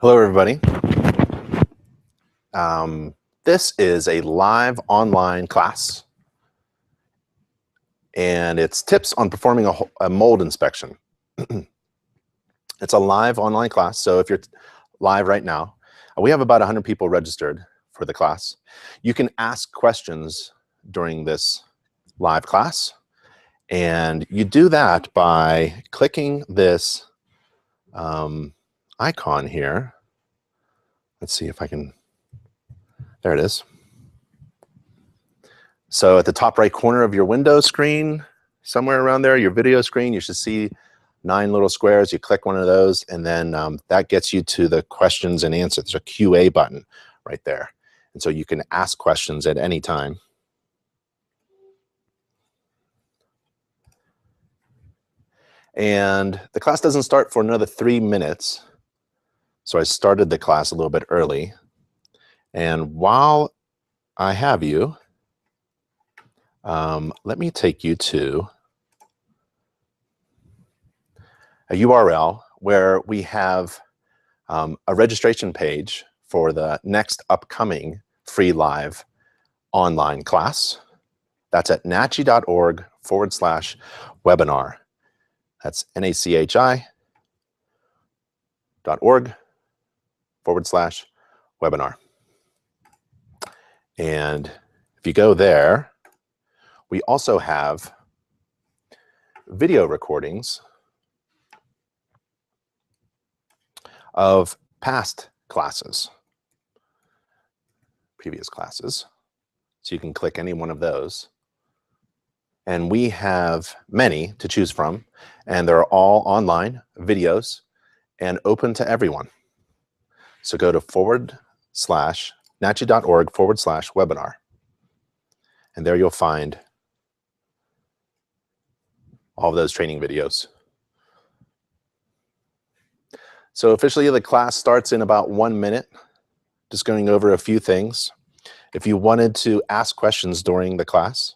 Hello, everybody. This is a live online class, and it's tips on performing a mold inspection. It's a live online class, so if you're live right now, we have about 100 people registered for the class. You can ask questions during this live class, and you do that by clicking this icon here. Let's see if I can, there it is. So at the top right corner of your window screen, somewhere around there, your video screen, you should see 9 little squares. You click one of those, and then that gets you to the questions and answers. There's a QA button right there. And so you can ask questions at any time. And the class doesn't start for another 3 minutes. So I started the class a little bit early. And while I have you, let me take you to a URL where we have a registration page for the next upcoming free live online class. That's at nachi.org/webinar. That's nachi.org/webinar. And if you go there, we also have video recordings of past classes, previous classes. So you can click any one of those. And we have many to choose from, and they're all online videos and open to everyone. So go to nachi.org/webinar. And there you'll find all of those training videos. So officially the class starts in about 1 minute, just going over a few things. If you wanted to ask questions during the class,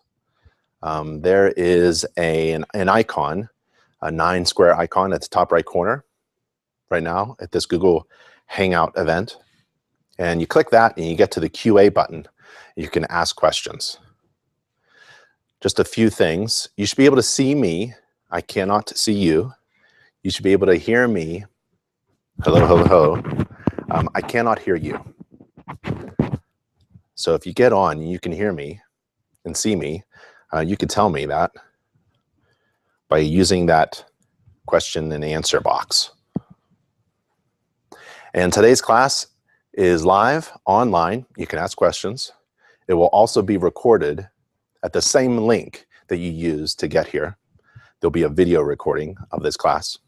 there is an icon, a 9 square icon at the top right corner right now at this Google Hangout event. And you click that and you get to the QA button. You can ask questions. Just a few things. You should be able to see me. I cannot see you. You should be able to hear me. Hello, hello, hello. I cannot hear you. So if you get on, you can hear me and see me. You can tell me that by using that question and answer box. And today's class is live online. You can ask questions. It will also be recorded at the same link that you used to get here. There'll be a video recording of this class.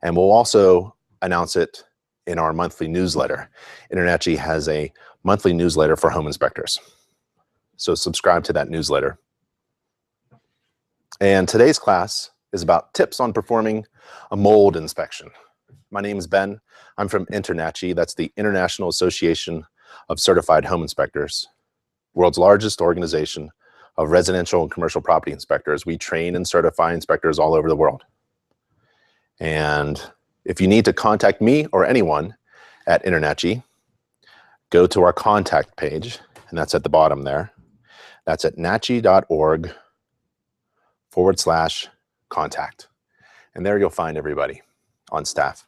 And we'll also announce it in our monthly newsletter. InterNACHI has a monthly newsletter for home inspectors. So subscribe to that newsletter. And today's class is about tips on performing a mold inspection. My name is Ben. I'm from InterNACHI. That's the International Association of Certified Home Inspectors, world's largest organization of residential and commercial property inspectors. We train and certify inspectors all over the world. And if you need to contact me or anyone at InterNACHI, go to our contact page, and that's at the bottom there. That's at nachi.org/contact. And there you'll find everybody on staff.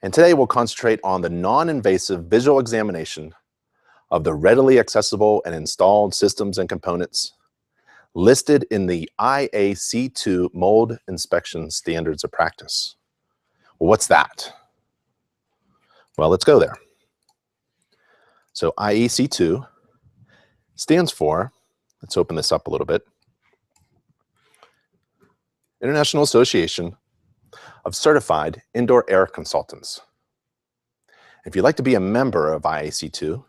And today we'll concentrate on the non-invasive visual examination of the readily accessible and installed systems and components listed in the IAC2 Mold Inspection Standards of Practice. Well, what's that? Well, let's go there. So IAC2 stands for, let's open this up a little bit, International Association of Certified Indoor Air Consultants. If you'd like to be a member of IAC2,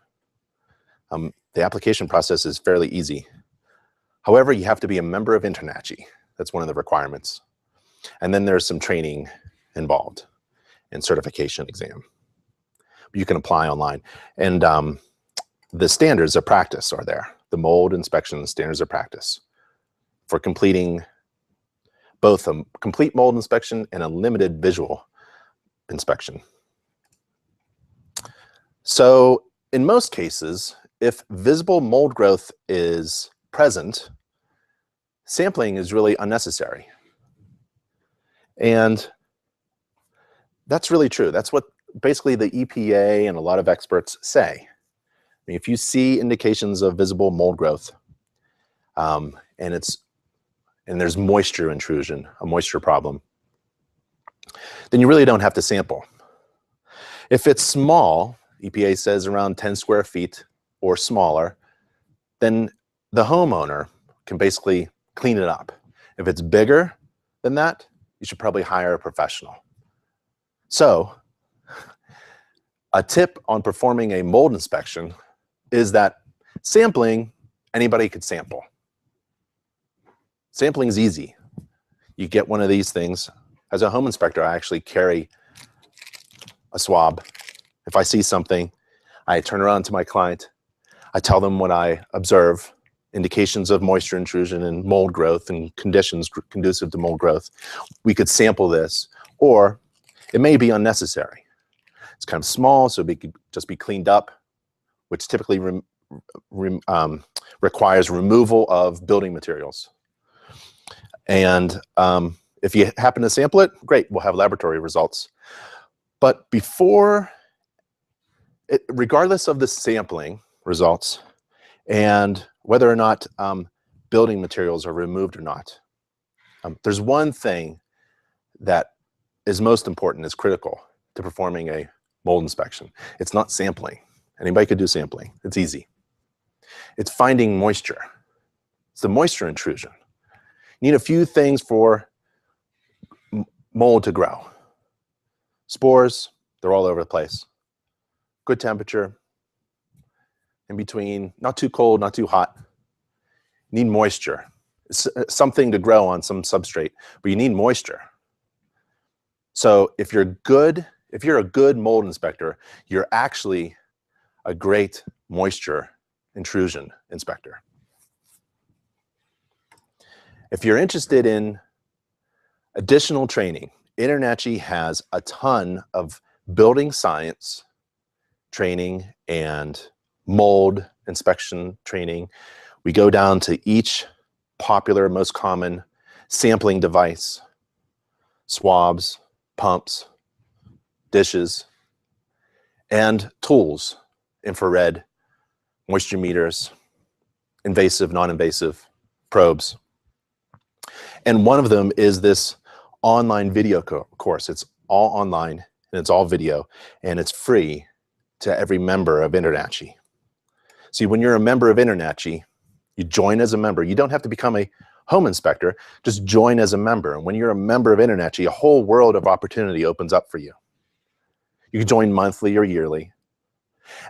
the application process is fairly easy. However, you have to be a member of InterNACHI. That's one of the requirements. And then there's some training involved and certification exam. But you can apply online. And the standards of practice are there. The mold inspection standards of practice for completing both a complete mold inspection and a limited visual inspection. So in most cases, if visible mold growth is present, sampling is really unnecessary. And that's really true. That's what basically the EPA and a lot of experts say. I mean, if you see indications of visible mold growth, and there's moisture intrusion, a moisture problem, then you really don't have to sample. If it's small, EPA says around 10 square feet or smaller, then the homeowner can basically clean it up. If it's bigger than that, you should probably hire a professional. So, a tip on performing a mold inspection is that sampling, anybody could sample. Sampling is easy. You get one of these things. As a home inspector, I actually carry a swab. If I see something, I turn around to my client. I tell them what I observe, indications of moisture intrusion and mold growth and conditions conducive to mold growth. We could sample this, or it may be unnecessary. It's kind of small, so it could just be cleaned up, which typically requires removal of building materials. And if you happen to sample it, great, we'll have laboratory results. But regardless of the sampling results and whether or not building materials are removed or not, there's one thing that is most important, is critical to performing a mold inspection. It's not sampling. Anybody could do sampling. It's easy. It's finding moisture. It's the moisture intrusion. You need a few things for mold to grow. Spores, they're all over the place. Good temperature, in between, not too cold, not too hot. You need moisture. It's something to grow on some substrate, but you need moisture. So if you're a good mold inspector, you're actually a great moisture intrusion inspector. If you're interested in additional training, InterNACHI has a ton of building science training and mold inspection training. We go down to each popular, most common sampling device, swabs, pumps, dishes, and tools, infrared, moisture meters, invasive, non-invasive probes. And one of them is this online video course. It's all online and it's all video and it's free to every member of InterNACHI. See, when you're a member of InterNACHI, you join as a member. You don't have to become a home inspector, just join as a member. And when you're a member of InterNACHI, a whole world of opportunity opens up for you. You can join monthly or yearly,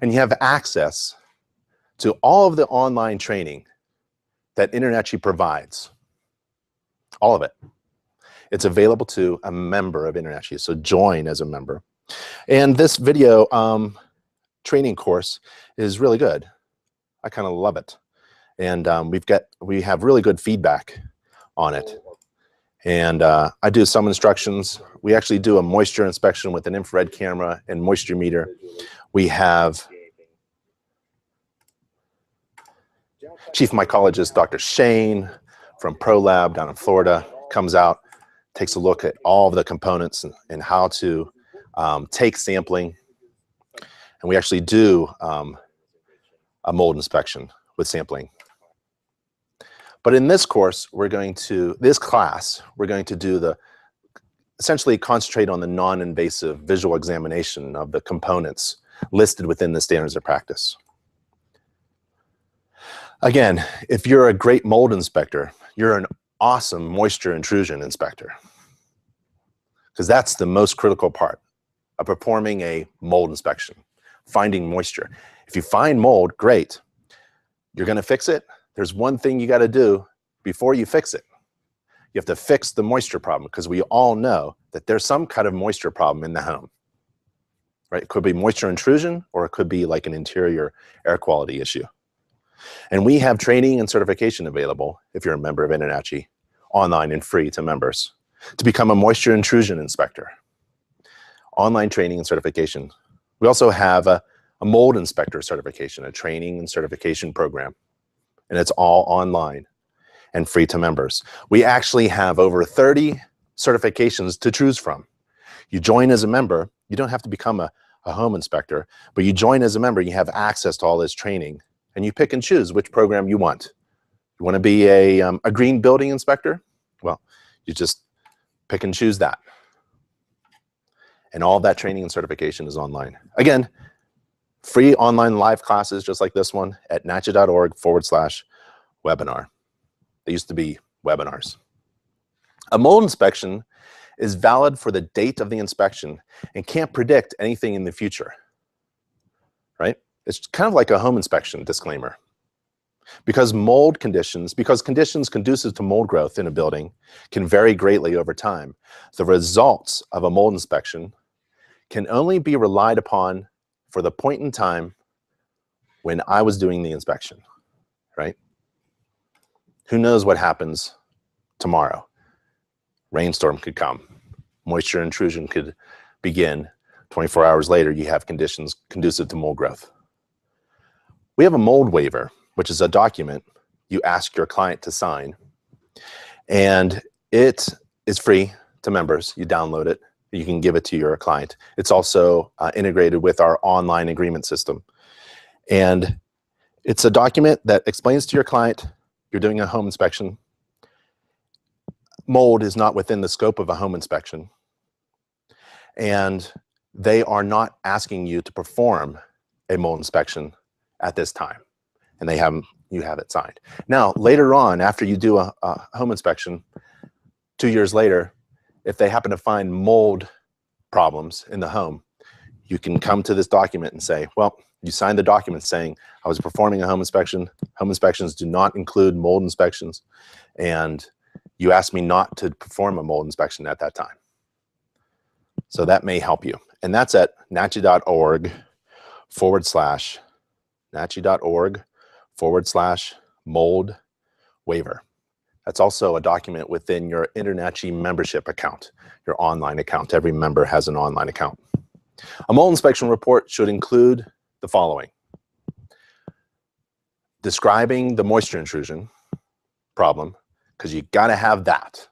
and you have access to all of the online training that InterNACHI provides. All of it. It's available to a member of InterNACHI, so join as a member. And this video training course is really good. I kind of love it. And we have really good feedback on it. And I do some instructions. We actually do a moisture inspection with an infrared camera and moisture meter. We have Chief Mycologist Dr. Shane from ProLab down in Florida comes out, takes a look at all of the components and how to take sampling. And we actually do a mold inspection with sampling. But in this course, this class, we're going to do essentially concentrate on the non-invasive visual examination of the components listed within the standards of practice. Again, if you're a great mold inspector, you're an awesome moisture intrusion inspector, because that's the most critical part of performing a mold inspection, finding moisture. If you find mold, great. You're going to fix it. There's one thing you got to do before you fix it. You have to fix the moisture problem, because we all know that there's some kind of moisture problem in the home, right? It could be moisture intrusion, or it could be like an interior air quality issue. And we have training and certification available, if you're a member of InterNACHI, online and free to members to become a moisture intrusion inspector. Online training and certification. We also have a mold inspector certification, a training and certification program, and it's all online and free to members. We actually have over 30 certifications to choose from. You join as a member, you don't have to become a home inspector, but you join as a member, you have access to all this training, and you pick and choose which program you want. You want to be a green building inspector? Well, you just pick and choose that. And all that training and certification is online. Again, free online live classes just like this one at NACHI.org/webinar. They used to be webinars. A mold inspection is valid for the date of the inspection and can't predict anything in the future, right? It's kind of like a home inspection disclaimer. Because conditions conducive to mold growth in a building can vary greatly over time, the results of a mold inspection can only be relied upon for the point in time when I was doing the inspection, right? Who knows what happens tomorrow? Rainstorm could come. Moisture intrusion could begin. 24 hours later, you have conditions conducive to mold growth. We have a mold waiver, which is a document you ask your client to sign. And it is free to members. You download it. You can give it to your client. It's also integrated with our online agreement system. And it's a document that explains to your client, you're doing a home inspection. Mold is not within the scope of a home inspection. And they are not asking you to perform a mold inspection at this time. And you have it signed. Now, later on, after you do a home inspection, 2 years later, if they happen to find mold problems in the home, you can come to this document and say, well, you signed the document saying, I was performing a home inspection. Home inspections do not include mold inspections. And you asked me not to perform a mold inspection at that time. So that may help you. And that's at NACHI.org/mold waiver. That's also a document within your InterNACHI membership account, your online account. Every member has an online account. A mold inspection report should include the following: describing the moisture intrusion problem, because you got to have that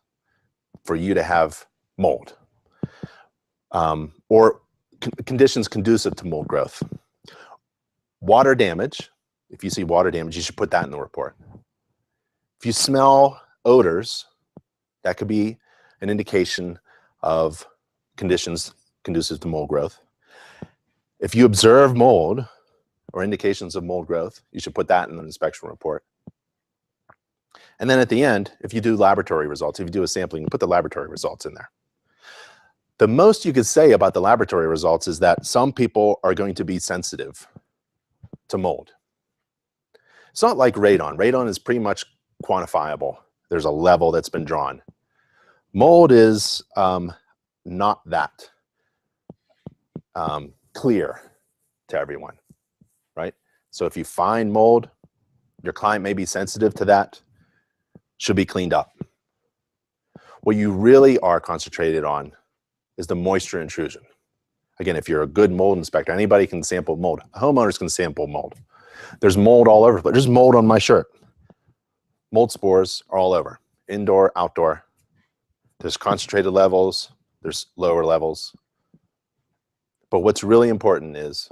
for you to have mold, or conditions conducive to mold growth. Water damage. If you see water damage, you should put that in the report. If you smell odors, that could be an indication of conditions conducive to mold growth. If you observe mold or indications of mold growth, you should put that in the inspection report. And then at the end, if you do laboratory results, if you do a sampling, you put the laboratory results in there. The most you could say about the laboratory results is that some people are going to be sensitive to mold. It's not like radon. Radon is pretty much quantifiable. There's a level that's been drawn. Mold is not that clear to everyone, right? So if you find mold, your client may be sensitive to that, should be cleaned up. What you really are concentrated on is the moisture intrusion. Again, if you're a good mold inspector, anybody can sample mold. Homeowners can sample mold. There's mold all over, but there's mold on my shirt. Mold spores are all over, indoor, outdoor. There's concentrated levels, there's lower levels. But what's really important is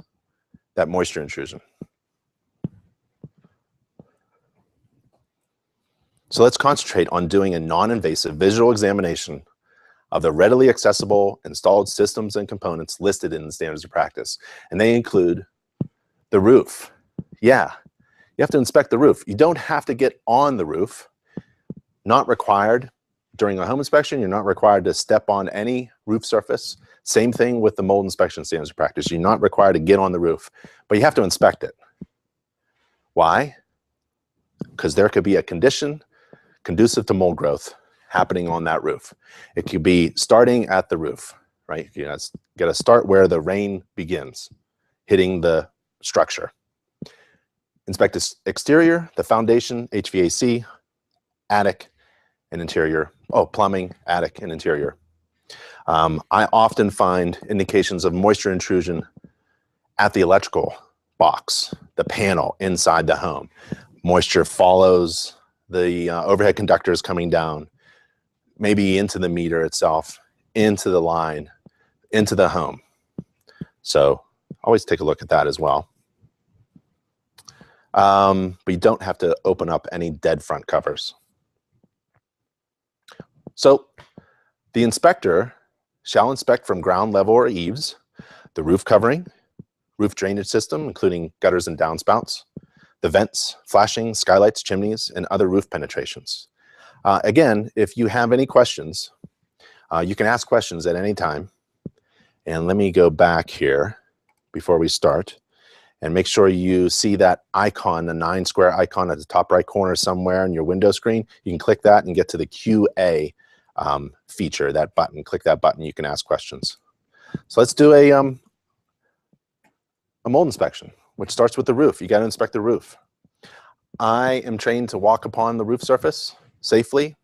that moisture intrusion. So let's concentrate on doing a non-invasive visual examination of the readily accessible installed systems and components listed in the standards of practice. And they include the roof. Yeah, you have to inspect the roof. You don't have to get on the roof. Not required during a home inspection. You're not required to step on any roof surface. Same thing with the mold inspection standards of practice. You're not required to get on the roof, but you have to inspect it. Why? Because there could be a condition conducive to mold growth happening on that roof. It could be starting at the roof, right? You got to start where the rain begins, hitting the structure. Inspect the exterior, the foundation, HVAC, attic, and interior. Oh, plumbing, attic, and interior. I often find indications of moisture intrusion at the electrical box, the panel inside the home. Moisture follows the overhead conductors coming down, maybe into the meter itself, into the line, into the home. So always take a look at that as well. But you don't have to open up any dead front covers. So the inspector shall inspect from ground level or eaves, the roof covering, roof drainage system, including gutters and downspouts, the vents, flashing, skylights, chimneys, and other roof penetrations. Again, if you have any questions, you can ask questions at any time. And let me go back here before we start and make sure you see that icon, the 9 square icon at the top right corner somewhere in your window screen. You can click that and get to the QA feature, that button. Click that button, you can ask questions. So let's do a mold inspection, which starts with the roof. You got to inspect the roof. I am trained to walk upon the roof surface safely.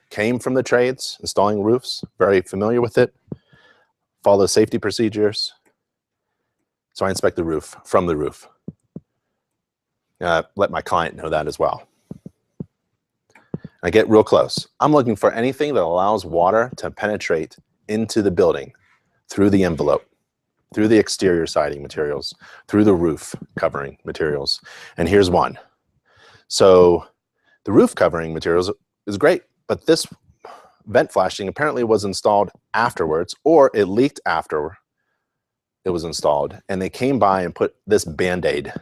Came from the trades, installing roofs, very familiar with it. Follow safety procedures. So I inspect the roof from the roof. Let my client know that as well. I get real close. I'm looking for anything that allows water to penetrate into the building through the envelope, through the exterior siding materials, through the roof covering materials. And here's one. So the roof covering materials is great, but this vent flashing apparently was installed afterwards, or it leaked after it was installed, and they came by and put this Band-Aid.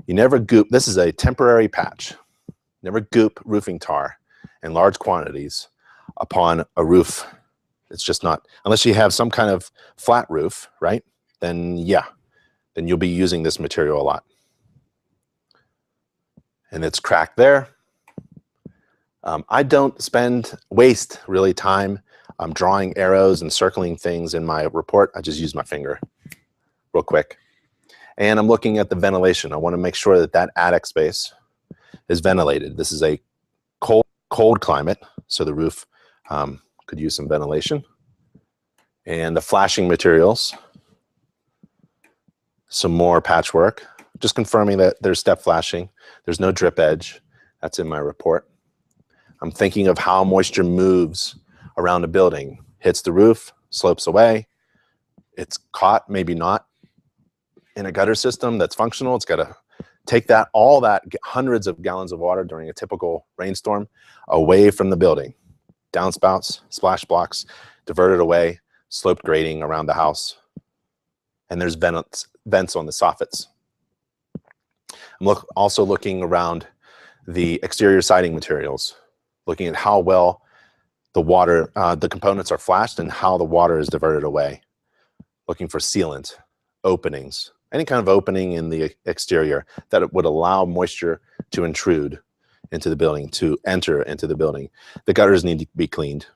You never goop, this is a temporary patch. Never goop roofing tar in large quantities upon a roof. It's just not, unless you have some kind of flat roof, right? Then yeah, then you'll be using this material a lot. And it's cracked there. I don't waste really time drawing arrows and circling things in my report. I just use my finger real quick. And I'm looking at the ventilation. I want to make sure that that attic space is ventilated. This is a cold climate, so the roof could use some ventilation. And the flashing materials, some more patchwork, just confirming that there's step flashing. There's no drip edge. That's in my report. I'm thinking of how moisture moves around a building, hits the roof, slopes away. It's caught, maybe not, in a gutter system that's functional. It's got to take that, all that hundreds of gallons of water during a typical rainstorm away from the building. Downspouts, splash blocks, diverted away, sloped grading around the house. And there's vents on the soffits. I'm also looking around the exterior siding materials, looking at how well the water, the components are flashed and how the water is diverted away. Looking for sealant, openings, any kind of opening in the exterior that would allow moisture to intrude into the building, to enter into the building. The gutters need to be cleaned.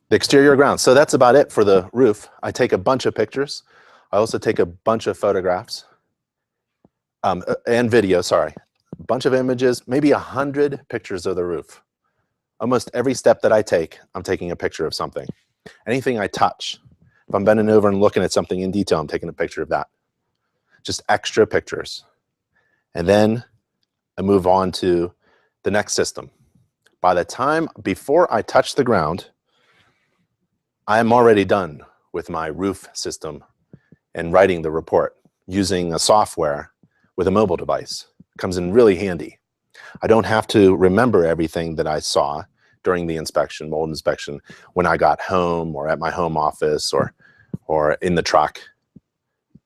The exterior ground. So that's about it for the roof. I take a bunch of pictures. I also take a bunch of photographs and video, sorry. A bunch of images, maybe 100 pictures of the roof. Almost every step that I take, I'm taking a picture of something. Anything I touch. If I'm bending over and looking at something in detail, I'm taking a picture of that. Just extra pictures. And then I move on to the next system. By the time, before I touch the ground, I'm already done with my roof system and writing the report using a software with a mobile device. It comes in really handy. I don't have to remember everything that I saw during the inspection, mold inspection, when I got home or at my home office or in the truck.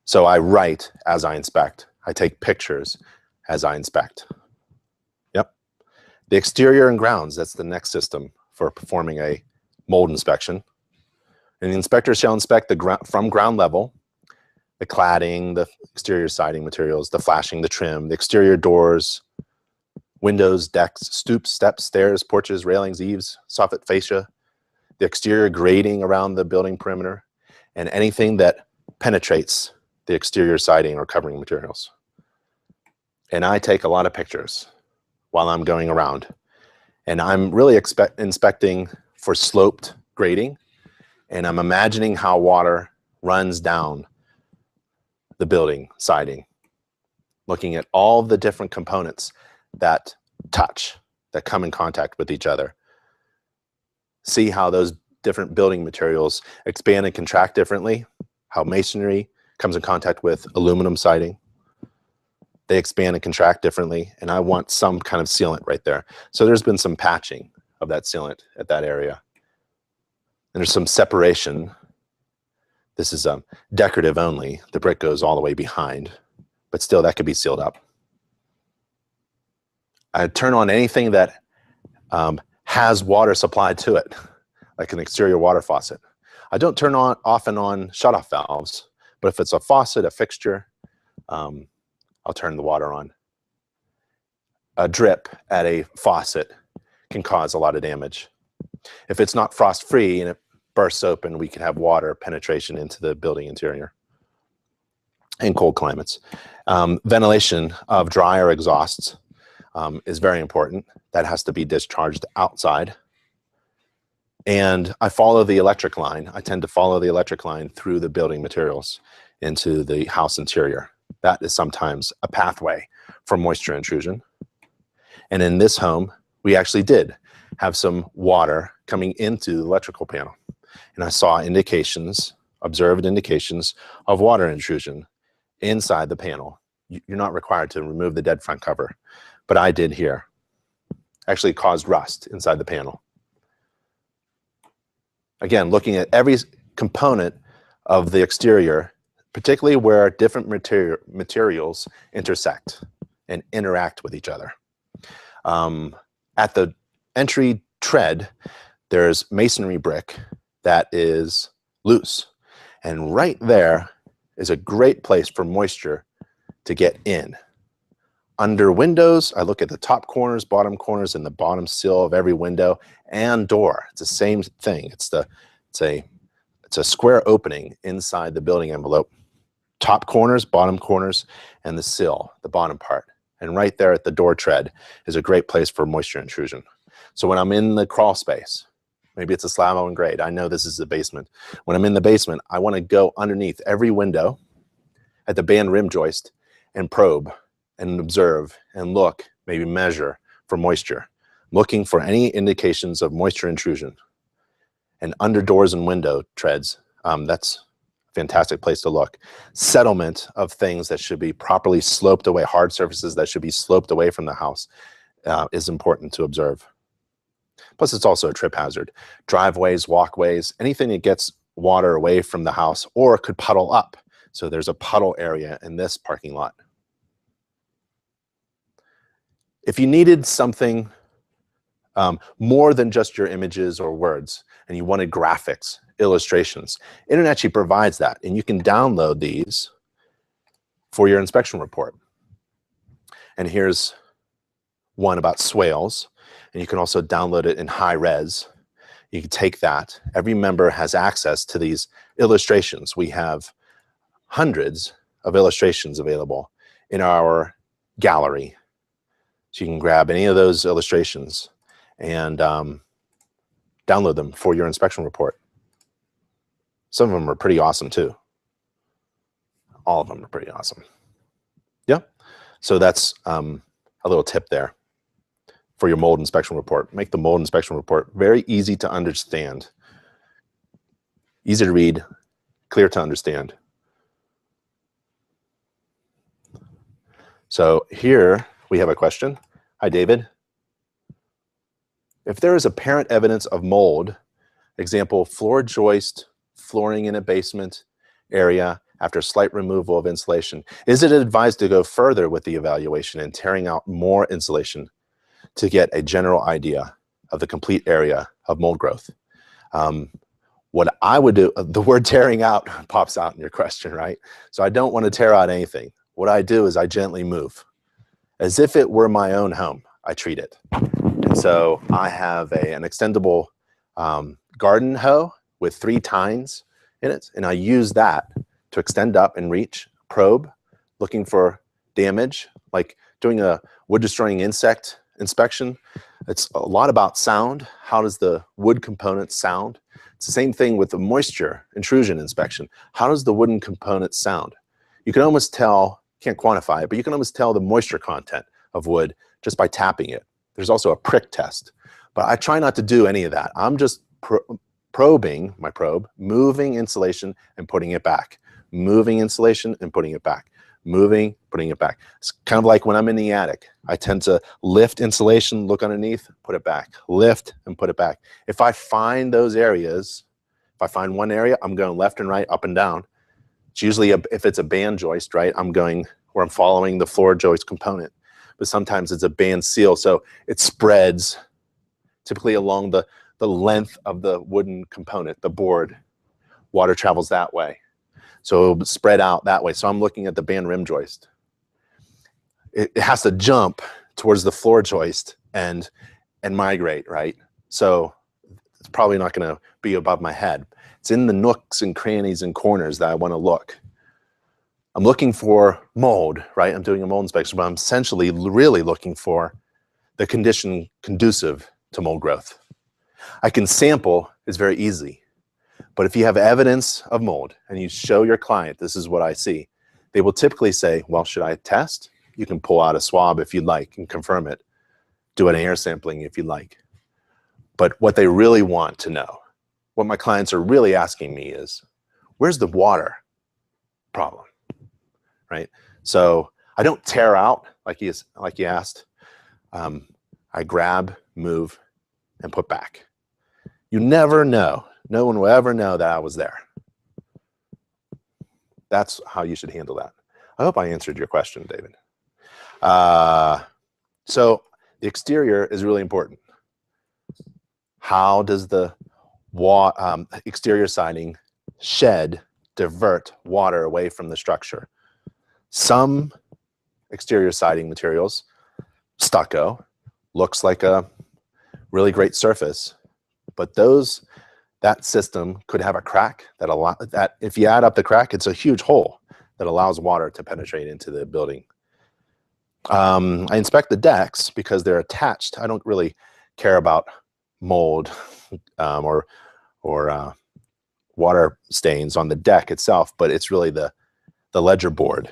So I write as I inspect. I take pictures as I inspect. Yep. The exterior and grounds, that's the next system for performing a mold inspection. And the inspector shall inspect from ground level, the cladding, the exterior siding materials, the flashing, the trim, the exterior doors, windows, decks, stoops, steps, stairs, porches, railings, eaves, soffit fascia, the exterior grading around the building perimeter, and anything that penetrates the exterior siding or covering materials. And I take a lot of pictures. while I'm going around. And I'm really inspecting for sloped grading, and I'm imagining how water runs down the building siding, looking at all the different components that touch, that come in contact with each other. See how those different building materials expand and contract differently, how masonry comes in contact with aluminum siding. They expand and contract differently, and I want some kind of sealant right there. So there's been some patching of that sealant at that area. And there's some separation. This is decorative only. The brick goes all the way behind, but still that could be sealed up. I turn on anything that has water supplied to it, like an exterior water faucet. I don't turn on often on shutoff valves, but if it's a faucet, a fixture, I'll turn the water on. A drip at a faucet can cause a lot of damage. If it's not frost-free and it bursts open, we can have water penetration into the building interior in cold climates. Ventilation of dryer exhausts is very important. That has to be discharged outside. And I follow the electric line. I tend to follow the electric line through the building materials into the house interior. That is sometimes a pathway for moisture intrusion. And in this home, we actually did have some water coming into the electrical panel. And I saw indications, observed indications of water intrusion inside the panel. You're not required to remove the dead front cover, but I did here. Actually caused rust inside the panel. Again, looking at every component of the exterior, particularly where different materials intersect and interact with each other. At the entry tread, there's masonry brick that is loose. And right there is a great place for moisture to get in. Under windows, I look at the top corners, bottom corners, and the bottom sill of every window and door. It's the same thing. It's a square opening inside the building envelope. Top corners, bottom corners, and the sill, the bottom part. And right there at the door tread is a great place for moisture intrusion. So when I'm in the crawl space, maybe it's a slab on grade. I know this is the basement. When I'm in the basement, I want to go underneath every window at the band rim joist and probe and observe and look, maybe measure for moisture, looking for any indications of moisture intrusion. And under doors and window treads, that's a fantastic place to look. Settlement of things that should be properly sloped away, hard surfaces that should be sloped away from the house is important to observe. Plus, it's also a trip hazard. Driveways, walkways, anything that gets water away from the house or could puddle up. So there's a puddle area in this parking lot. If you needed something more than just your images or words, and you wanted graphics, illustrations, Internet actually provides that, and you can download these for your inspection report. And here's one about swales, and you can also download it in high res. You can take that. Every member has access to these illustrations. We have hundreds of illustrations available in our gallery. So you can grab any of those illustrations and download them for your inspection report. Some of them are pretty awesome too. All of them are pretty awesome. Yeah, so that's a little tip there for your mold inspection report. Make the mold inspection report very easy to understand. Easy to read, clear to understand. So here we have a question. Hi, David. If there is apparent evidence of mold, example, floor joist, flooring in a basement area after slight removal of insulation, is it advised to go further with the evaluation and tearing out more insulation to get a general idea of the complete area of mold growth? What I would do, the word tearing out pops out in your question, right? So I don't want to tear out anything. What I do is I gently move. As if it were my own home, I treat it. And so I have an extendable garden hoe with 3 tines in it, and I use that to extend up and reach, probe, looking for damage, like doing a wood-destroying insect inspection, it's a lot about sound. How does the wood component sound? It's the same thing with the moisture intrusion inspection. How does the wooden component sound? You can almost tell, can't quantify it, but you can almost tell the moisture content of wood just by tapping it. There's also a prick test, but I try not to do any of that. I'm just probing my probe, moving insulation and putting it back, moving insulation and putting it back, moving, putting it back. It's kind of like when I'm in the attic. I tend to lift insulation, look underneath, put it back, lift and put it back. If I find those areas, if I find one area, I'm going left and right, up and down. It's usually, if it's a band joist, right, I'm going where I'm following the floor joist component. But sometimes it's a band seal, so it spreads typically along the length of the wooden component, the board. Water travels that way. So it'll spread out that way. So I'm looking at the band rim joist. It has to jump towards the floor joist and migrate, right? So it's probably not going to be above my head. It's in the nooks and crannies and corners that I want to look. I'm looking for mold, right? I'm doing a mold inspection, but I'm essentially really looking for the condition conducive to mold growth. I can sample, it's very easy. But if you have evidence of mold and you show your client, this is what I see, they will typically say, well, should I test? You can pull out a swab if you'd like and confirm it. Do an air sampling if you'd like. But what they really want to know, what my clients are really asking me is, where's the water problem, right? So I don't tear out like you asked. I grab, move, and put back. You never know. No one will ever know that I was there. That's how you should handle that. I hope I answered your question, David. So the exterior is really important. How does the exterior siding divert water away from the structure? Some exterior siding materials, stucco, looks like a really great surface, but that system could have a crack that if you add up the crack, it's a huge hole that allows water to penetrate into the building. I inspect the decks because they're attached. I don't really care about mold or water stains on the deck itself, but it's really the ledger board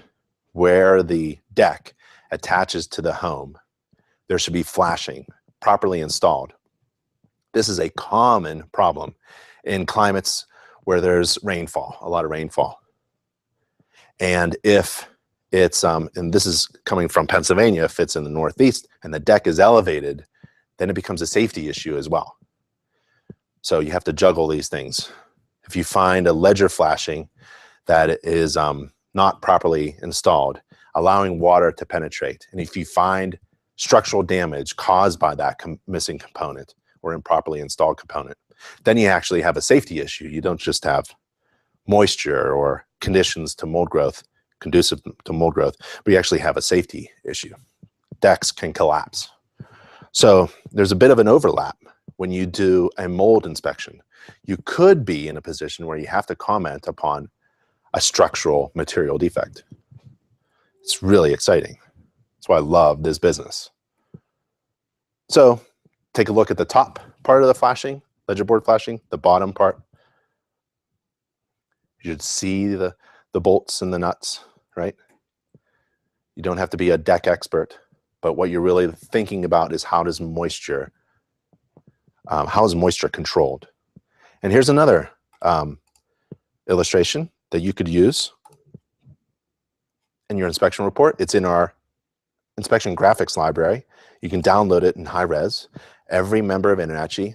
where the deck attaches to the home. There should be flashing properly installed. This is a common problem in climates where there's rainfall, a lot of rainfall. And if it's, and this is coming from Pennsylvania, if it's in the Northeast and the deck is elevated, then it becomes a safety issue as well. So you have to juggle these things. If you find a ledger flashing that is not properly installed, allowing water to penetrate, and if you find structural damage caused by that missing component or improperly installed component, then you actually have a safety issue. You don't just have moisture or conditions to mold growth, conducive to mold growth, but you actually have a safety issue. Decks can collapse. So there's a bit of an overlap when you do a mold inspection. You could be in a position where you have to comment upon a structural material defect. It's really exciting. That's why I love this business. So take a look at the top part of the flashing, ledger board flashing, the bottom part. You should see the bolts and the nuts, right? You don't have to be a deck expert, but what you're really thinking about is how is moisture controlled? And here's another illustration that you could use in your inspection report. It's in our inspection graphics library. You can download it in high res. Every member of INTERNACHI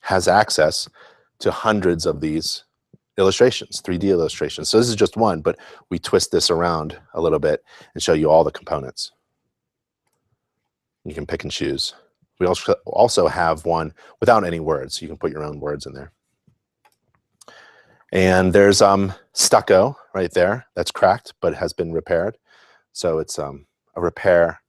has access to hundreds of these illustrations, 3D illustrations. So this is just one, but we twist this around a little bit and show you all the components. You can pick and choose. We also have one without any words. You can put your own words in there. And there's stucco right there that's cracked, but has been repaired. So it's a repair.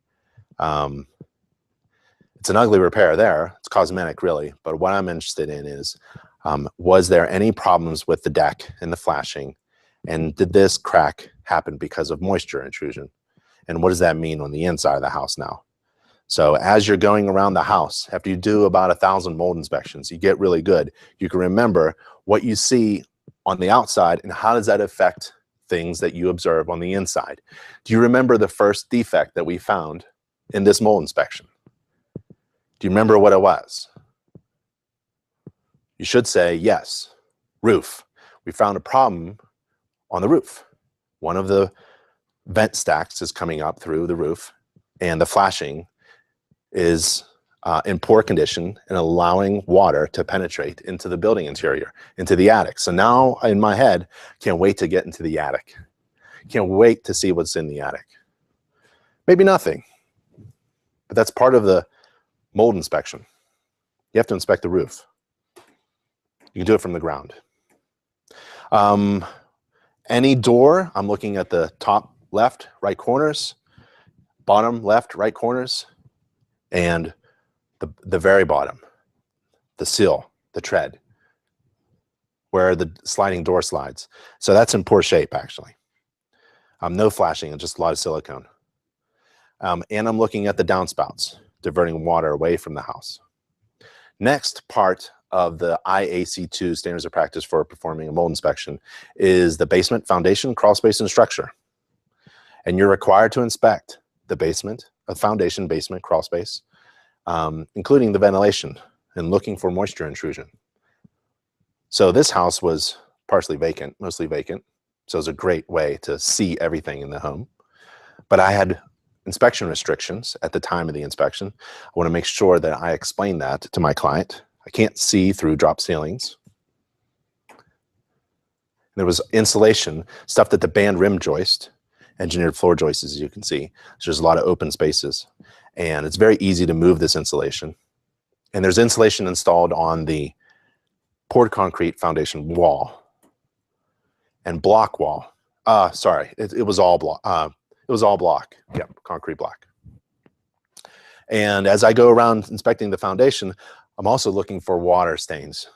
It's an ugly repair there. It's cosmetic, really. But what I'm interested in is, was there any problems with the deck and the flashing? And did this crack happen because of moisture intrusion? And what does that mean on the inside of the house now? So as you're going around the house, after you do about 1,000 mold inspections, you get really good. You can remember what you see on the outside and how does that affect things that you observe on the inside. Do you remember the first defect that we found in this mold inspection? Do you remember what it was? You should say yes. Roof. We found a problem on the roof. One of the vent stacks is coming up through the roof, and the flashing is in poor condition and allowing water to penetrate into the building interior, into the attic. So now in my head, can't wait to get into the attic. Can't wait to see what's in the attic. Maybe nothing, but that's part of the mold inspection. You have to inspect the roof. You can do it from the ground. Any door, I'm looking at the top left, right corners, bottom left, right corners, and the very bottom, the sill, the tread, where the sliding door slides. So that's in poor shape, actually. No flashing, and just a lot of silicone. And I'm looking at the downspouts, diverting water away from the house. Next part of the IAC2 standards of practice for performing a mold inspection is the basement, foundation, crawl space, and structure. And you're required to inspect the basement, a foundation, basement, crawl space, including the ventilation and looking for moisture intrusion. So this house was partially vacant, mostly vacant. So it was a great way to see everything in the home. But I had inspection restrictions at the time of the inspection. I want to make sure that I explain that to my client. I can't see through drop ceilings. There was insulation, stuff that the band rim joist, engineered floor joists, as you can see. So there's a lot of open spaces. And it's very easy to move this insulation. And there's insulation installed on the poured concrete foundation wall and block wall. Sorry, it was all block. It was all block. Yep, concrete block. And as I go around inspecting the foundation, I'm also looking for water stains.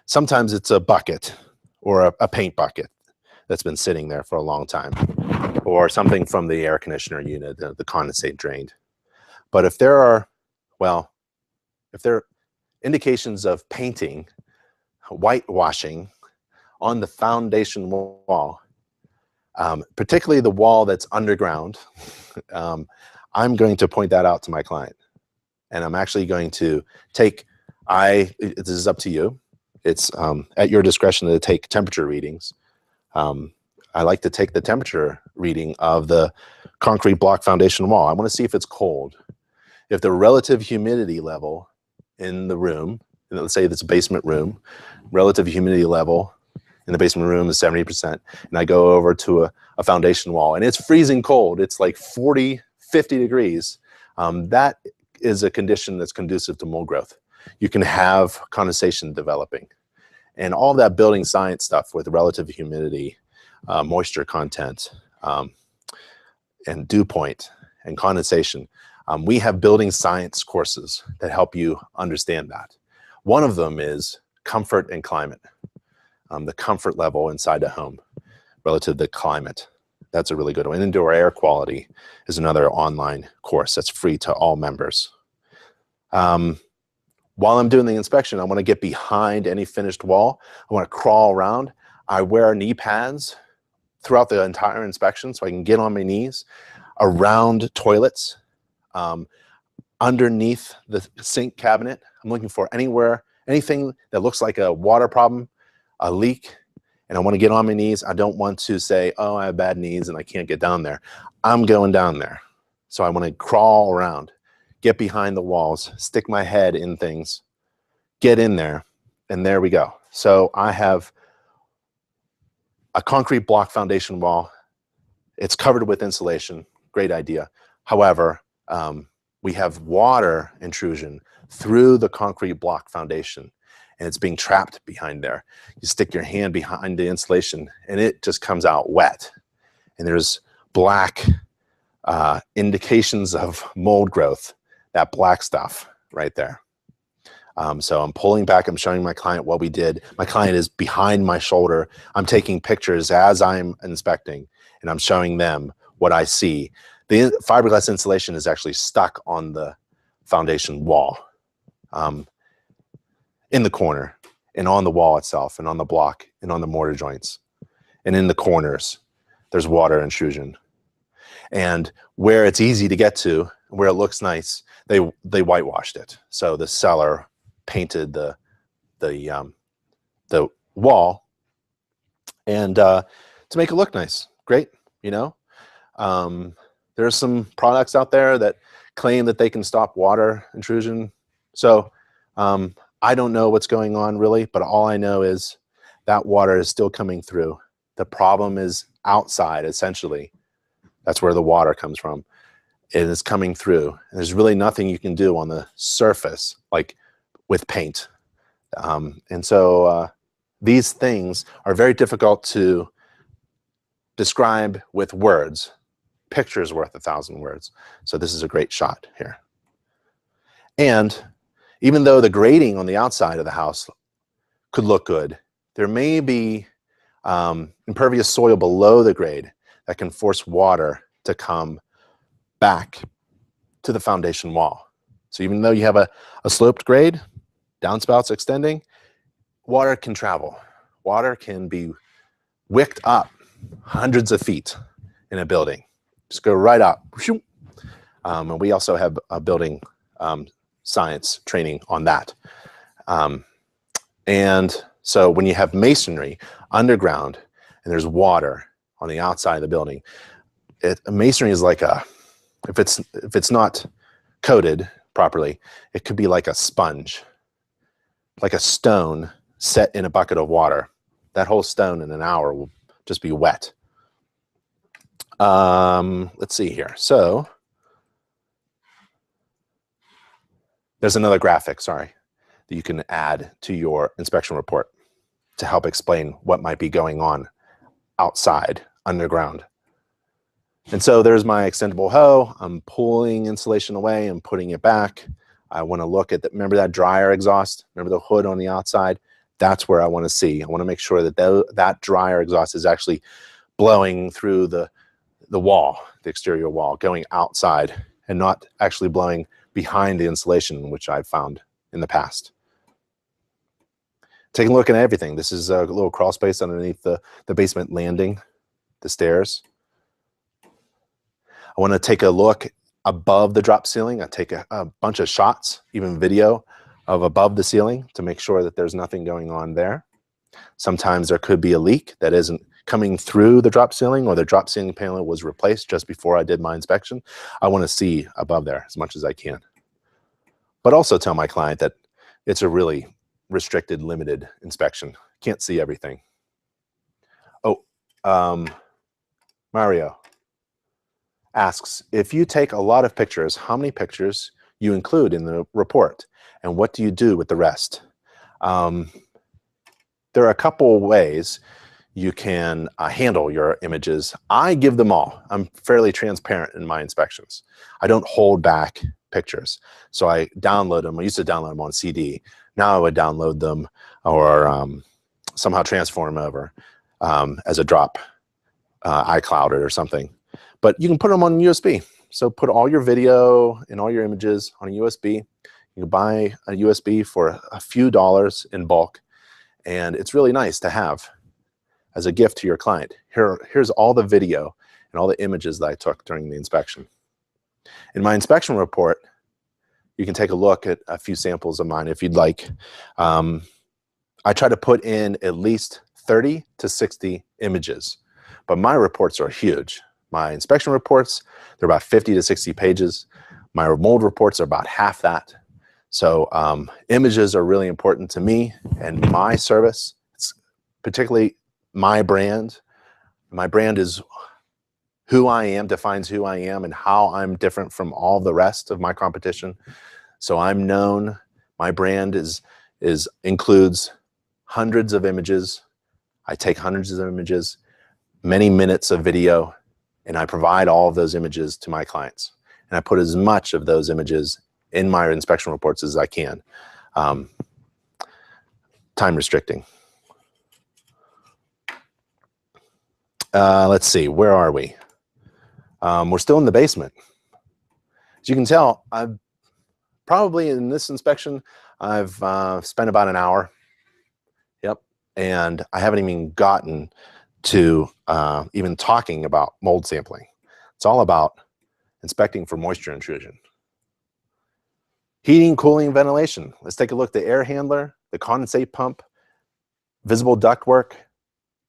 Sometimes it's a bucket or a paint bucket that's been sitting there for a long time, or something from the air conditioner unit, the condensate drained. But if there are, well, if there are indications of painting, whitewashing on the foundation wall, particularly the wall that's underground, I'm going to point that out to my client. And I'm actually going to take, this is up to you. It's at your discretion to take temperature readings. I like to take the temperature reading of the concrete block foundation wall. I want to see if it's cold. If the relative humidity level in the room, let's say it's a basement room, relative humidity level in the basement room is 70%, and I go over to a foundation wall and it's freezing cold, it's like 40, 50 degrees, that is a condition that's conducive to mold growth. You can have condensation developing. And all that building science stuff with relative humidity, moisture content, and dew point and condensation, we have building science courses that help you understand that. One of them is comfort and climate, the comfort level inside the home relative to climate. That's a really good one. Indoor air quality is another online course that's free to all members. While I'm doing the inspection, I want to get behind any finished wall. I want to crawl around. I wear knee pads throughout the entire inspection so I can get on my knees around toilets, underneath the sink cabinet. I'm looking for anything that looks like a water problem, a leak, and I want to get on my knees. I don't want to say, oh, I have bad knees and I can't get down there. I'm going down there. So I want to crawl around, get behind the walls, stick my head in things, get in there, and there we go. So I have a concrete block foundation wall. It's covered with insulation. Great idea. However, we have water intrusion through the concrete block foundation, and it's being trapped behind there. You stick your hand behind the insulation, and it just comes out wet. And there's black indications of mold growth, that black stuff right there. So I'm pulling back. I'm showing my client what we did. My client is behind my shoulder. I'm taking pictures as I'm inspecting, and I'm showing them what I see. The fiberglass insulation is actually stuck on the foundation wall, in the corner, and on the wall itself, and on the block, and on the mortar joints, and in the corners. There's water intrusion. And where it's easy to get to, where it looks nice, they whitewashed it. So the seller painted the wall, and to make it look nice. Great, you know. There's some products out there that claim that they can stop water intrusion. So I don't know what's going on really, but all I know is that water is still coming through. The problem is outside, essentially. That's where the water comes from. It is coming through. And there's really nothing you can do on the surface, like with paint. And so these things are very difficult to describe with words. Picture's worth 1,000 words. So this is a great shot here. And even though the grading on the outside of the house could look good, there may be impervious soil below the grade that can force water to come back to the foundation wall. So even though you have a sloped grade, downspouts extending, water can travel. Water can be wicked up hundreds of feet in a building. Just go right up. And we also have a building science training on that. And so when you have masonry underground and there's water on the outside of the building, masonry is like if it's not coated properly, it could be like a sponge, like a stone set in a bucket of water. That whole stone in an hour will just be wet. Let's see here. So there's another graphic, sorry, that you can add to your inspection report to help explain what might be going on outside, underground. And so there's my extendable hoe. I'm pulling insulation away and putting it back. I want to look at remember that dryer exhaust? Remember the hood on the outside? That's where I want to see. I want to make sure that that dryer exhaust is actually blowing through the wall, the exterior wall, going outside and not actually blowing behind the insulation, which I've found in the past. Taking a look at everything. This is a little crawl space underneath the basement landing, the stairs. I want to take a look above the drop ceiling. I take a bunch of shots, even video of above the ceiling to make sure that there's nothing going on there. Sometimes there could be a leak that isn't coming through the drop ceiling, or the drop ceiling panel was replaced just before I did my inspection. I want to see above there as much as I can. But also tell my client that it's a really restricted, limited inspection. Can't see everything. Oh, Mario asks, if you take a lot of pictures, how many pictures you include in the report, and what do you do with the rest? There are a couple ways you can handle your images. I give them all. I'm fairly transparent in my inspections. I don't hold back pictures. So I download them. I used to download them on CD. Now I would download them or somehow transform them over as a drop, iCloud or something. But you can put them on USB. So put all your video and all your images on a USB. You can buy a USB for a few dollars in bulk. And it's really nice to have as a gift to your client. Here's all the video and all the images that I took during the inspection. In my inspection report, you can take a look at a few samples of mine if you'd like. I try to put in at least 30 to 60 images, but my reports are huge. My inspection reports, they're about 50 to 60 pages. My mold reports are about half that. So images are really important to me and my service. It's particularly my brand. My brand is who I am, defines who I am and how I'm different from all the rest of my competition. So I'm known, my brand includes hundreds of images. I take hundreds of images, many minutes of video, and I provide all of those images to my clients. And I put as much of those images in my inspection reports as I can. Time restricting. Let's see, where are we? We're still in the basement. As you can tell, I've probably in this inspection, I've spent about an hour. Yep. And I haven't even gotten to even talking about mold sampling. It's all about inspecting for moisture intrusion. Heating, cooling, ventilation. Let's take a look at the air handler, the condensate pump, visible ductwork,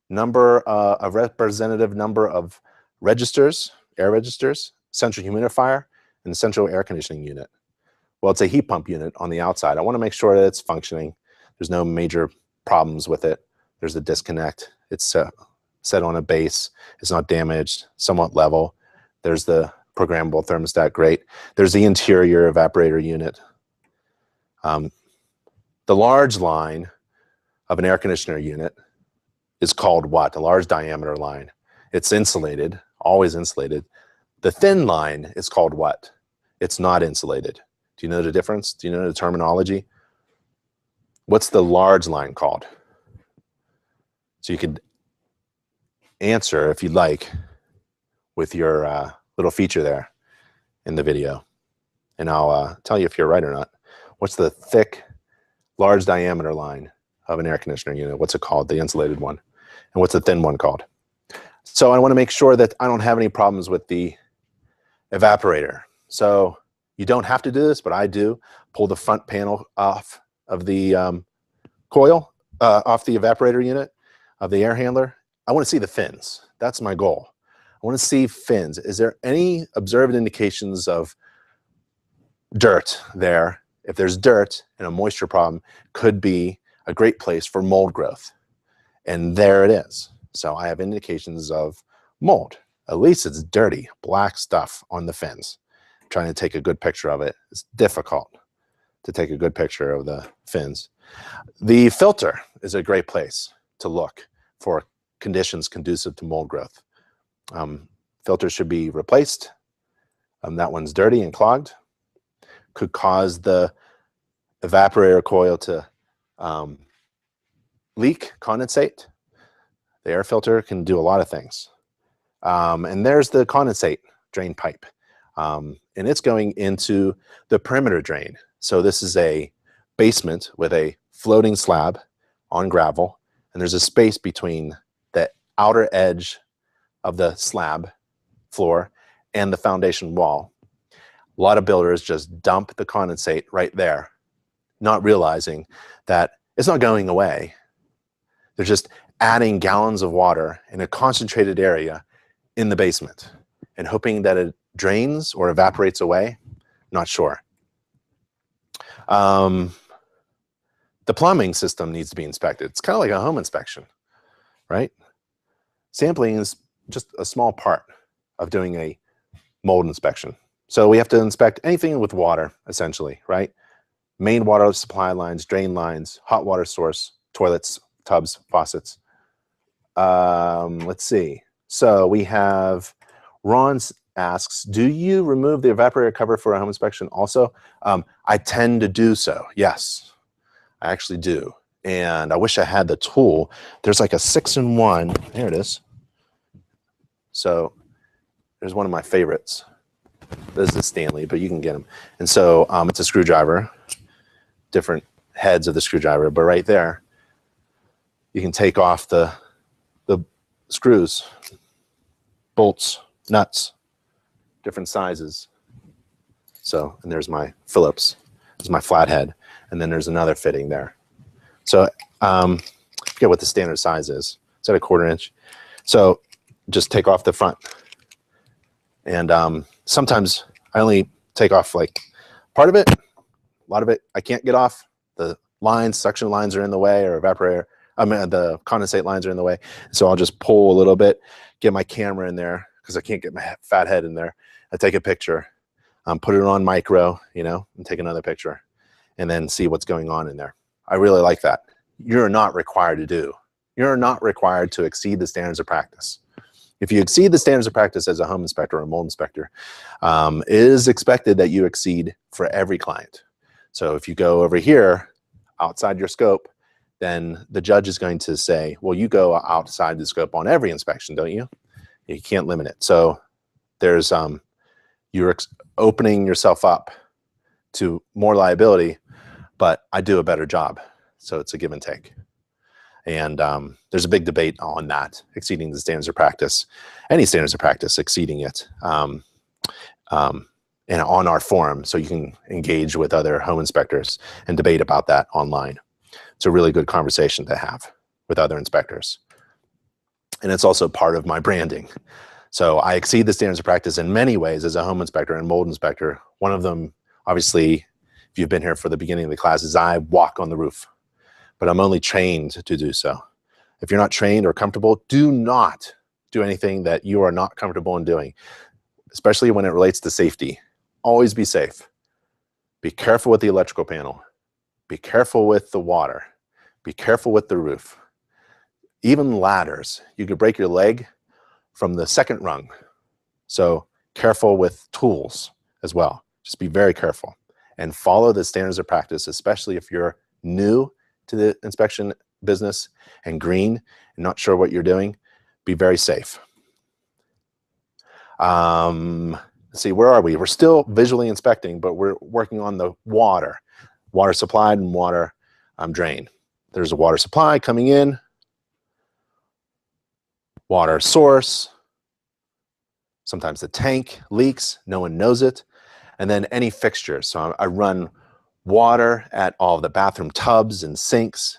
a representative number of registers, air registers, central humidifier, and the central air conditioning unit. Well, it's a heat pump unit on the outside. I want to make sure that it's functioning. There's no major problems with it. There's a disconnect. It's set on a base. It's not damaged, somewhat level. There's the programmable thermostat, great. There's the interior evaporator unit. The large line of an air conditioner unit is called what? A large diameter line. It's insulated, always insulated. The thin line is called what? It's not insulated. Do you know the difference? Do you know the terminology? What's the large line called? So you could answer, if you'd like, with your little feature there in the video. And I'll tell you if you're right or not. What's the thick, large diameter line of an air conditioner unit? What's it called, the insulated one? And what's the thin one called? So I want to make sure that I don't have any problems with the evaporator. So you don't have to do this, but I do. Pull the front panel off of the coil, off the evaporator unit of the air handler. I want to see the fins. That's my goal. I want to see fins. Is there any observed indications of dirt there? If there's dirt and a moisture problem, could be a great place for mold growth. And there it is. So I have indications of mold. At least it's dirty, black stuff on the fins. I'm trying to take a good picture of it. It's difficult to take a good picture of the fins. The filter is a great place to look for conditions conducive to mold growth. Filters should be replaced. That one's dirty and clogged. Could cause the evaporator coil to leak condensate. The air filter can do a lot of things. And there's the condensate drain pipe. And it's going into the perimeter drain. So this is a basement with a floating slab on gravel. And there's a space between the outer edge of the slab floor and the foundation wall. A lot of builders just dump the condensate right there, not realizing that it's not going away. They're just adding gallons of water in a concentrated area in the basement and hoping that it drains or evaporates away. Not sure. The plumbing system needs to be inspected. It's kind of like a home inspection, right? Sampling is just a small part of doing a mold inspection. So we have to inspect anything with water, essentially, right? Main water supply lines, drain lines, hot water source, toilets, tubs, faucets. Let's see. So we have Ron asks, do you remove the evaporator cover for a home inspection also? I tend to do so, yes. I actually do. And I wish I had the tool. There's like a 6-in-1. There it is. So there's one of my favorites. This is the Stanley, but you can get them. And so it's a screwdriver, different heads of the screwdriver, but right there, you can take off the screws, bolts, nuts, different sizes. So, and there's my Phillips, there's my flathead, and then there's another fitting there. So I forget what the standard size is. Is that a 1/4 inch? So just take off the front. And sometimes I only take off like part of it. A lot of it I can't get off. The lines, suction lines are in the way, or evaporator. I mean, the condensate lines are in the way. So I'll just pull a little bit, get my camera in there because I can't get my fat head in there. I take a picture, put it on micro, you know, and take another picture, and then see what's going on in there. I really like that. You're not required to do. You're not required to exceed the standards of practice. If you exceed the standards of practice as a home inspector or a mold inspector, it is expected that you exceed for every client. So if you go over here outside your scope, then the judge is going to say, well, you go outside the scope on every inspection, don't you? You can't limit it. So there's you're opening yourself up to more liability, but I do a better job. So it's a give and take. And there's a big debate on that, exceeding the standards of practice, any standards of practice, exceeding it, and on our forum, so you can engage with other home inspectors and debate about that online. It's a really good conversation to have with other inspectors. And it's also part of my branding. So I exceed the standards of practice in many ways as a home inspector and mold inspector. One of them, obviously, if you've been here for the beginning of the class, is I walk on the roof, but I'm only trained to do so. If you're not trained or comfortable, do not do anything that you are not comfortable in doing, especially when it relates to safety. Always be safe. Be careful with the electrical panel. Be careful with the water. Be careful with the roof. Even ladders, you could break your leg from the second rung. So careful with tools as well. Just be very careful and follow the standards of practice, especially if you're new to the inspection business and green and not sure what you're doing. Be very safe. Let's see, where are we? We're still visually inspecting, but we're working on the water supplied and water drain. There's a water supply coming in, water source. Sometimes the tank leaks, no one knows it. And then any fixtures. So I run water at all of the bathroom tubs and sinks.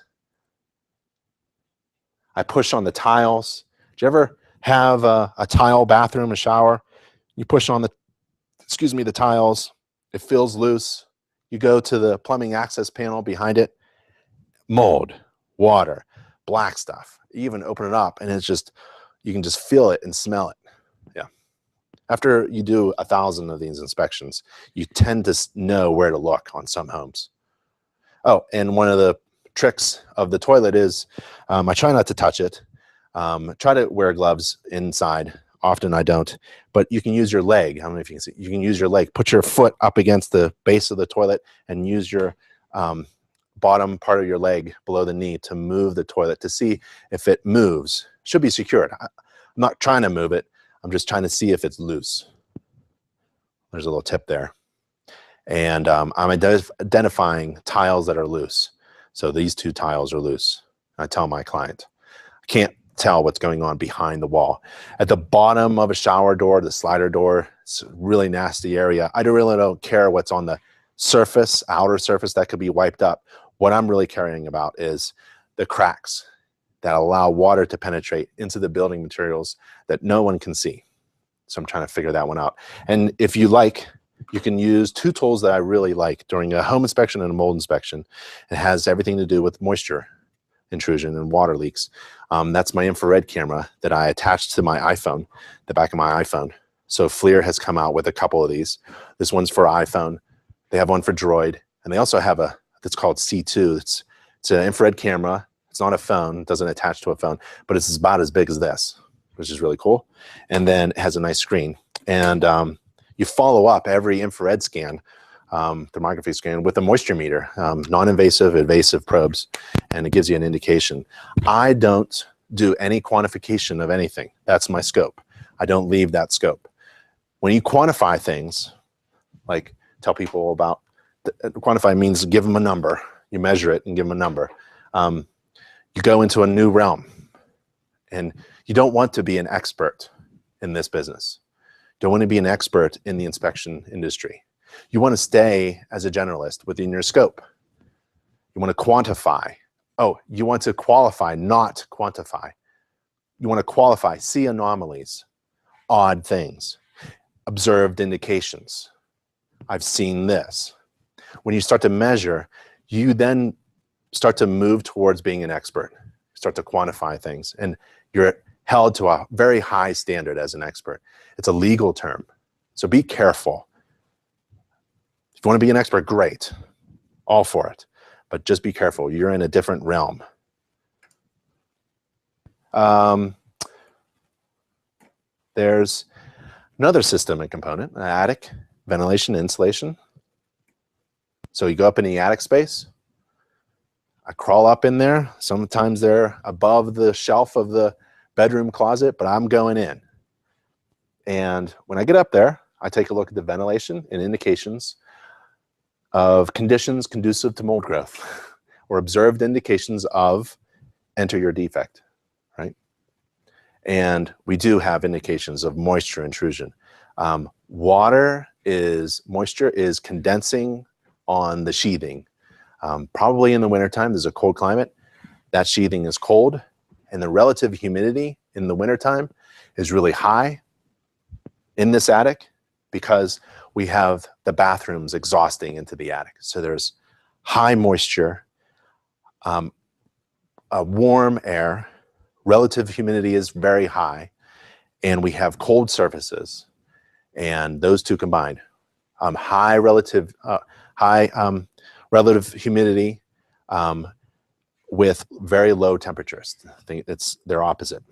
I push on the tiles. Do you ever have a tile bathroom, a shower? You push on the tiles, it feels loose. You go to the plumbing access panel behind it, mold, water, black stuff. You even open it up and it's just, you can just feel it and smell it. Yeah. After you do 1,000 of these inspections, you tend to know where to look on some homes. Oh, and one of the tricks of the toilet is I try not to touch it. Try to wear gloves inside. Often I don't, but you can use your leg. I don't know if you can see. You can use your leg. Put your foot up against the base of the toilet and use your bottom part of your leg below the knee to move the toilet to see if it moves. It should be secured. I'm not trying to move it. I'm just trying to see if it's loose. There's a little tip there. And I'm identifying tiles that are loose. So these 2 tiles are loose. I tell my client, I can't tell what's going on behind the wall. At the bottom of a shower door, the slider door, it's a really nasty area. I really don't care what's on the surface, outer surface that could be wiped up. What I'm really caring about is the cracks that allow water to penetrate into the building materials that no one can see. So I'm trying to figure that one out. And if you like, you can use 2 tools that I really like during a home inspection and a mold inspection. It has everything to do with moisture intrusion and water leaks. That's my infrared camera that I attached to my iPhone, the back of my iPhone. So FLIR has come out with a couple of these. This one's for iPhone. They have one for Droid, and they also have a that's called C2. It's an infrared camera. It's not a phone. It doesn't attach to a phone, but it's about as big as this, which is really cool. And then it has a nice screen. And you follow up every infrared scan, thermography scan, with a moisture meter, non-invasive, invasive probes, and it gives you an indication. I don't do any quantification of anything. That's my scope. I don't leave that scope. When you quantify things, like tell people about, quantify means give them a number. You measure it and give them a number. You go into a new realm, and you don't want to be an expert in this business. You don't want to be an expert in the inspection industry. You want to stay as a generalist within your scope. You want to quantify. Oh, you want to qualify, not quantify. You want to qualify, see anomalies, odd things, observed indications. I've seen this. When you start to measure, you then start to move towards being an expert, start to quantify things, and you're held to a very high standard as an expert. It's a legal term, so be careful. If you want to be an expert, great, all for it, but just be careful. You're in a different realm. There's another system and component, an attic, ventilation, insulation. So you go up in the attic space. I crawl up in there. Sometimes they're above the shelf of the bedroom closet, but I'm going in. And when I get up there, I take a look at the ventilation and indications of conditions conducive to mold growth or observed indications of enter your defect, right? And we do have indications of moisture intrusion. Moisture is condensing on the sheathing. Probably in the wintertime, there's a cold climate, that sheathing is cold, and the relative humidity in the wintertime is really high in this attic because we have the bathrooms exhausting into the attic. So there's high moisture, warm air, relative humidity is very high, and we have cold surfaces. And those two combined, high relative humidity with very low temperatures. I think they're opposite.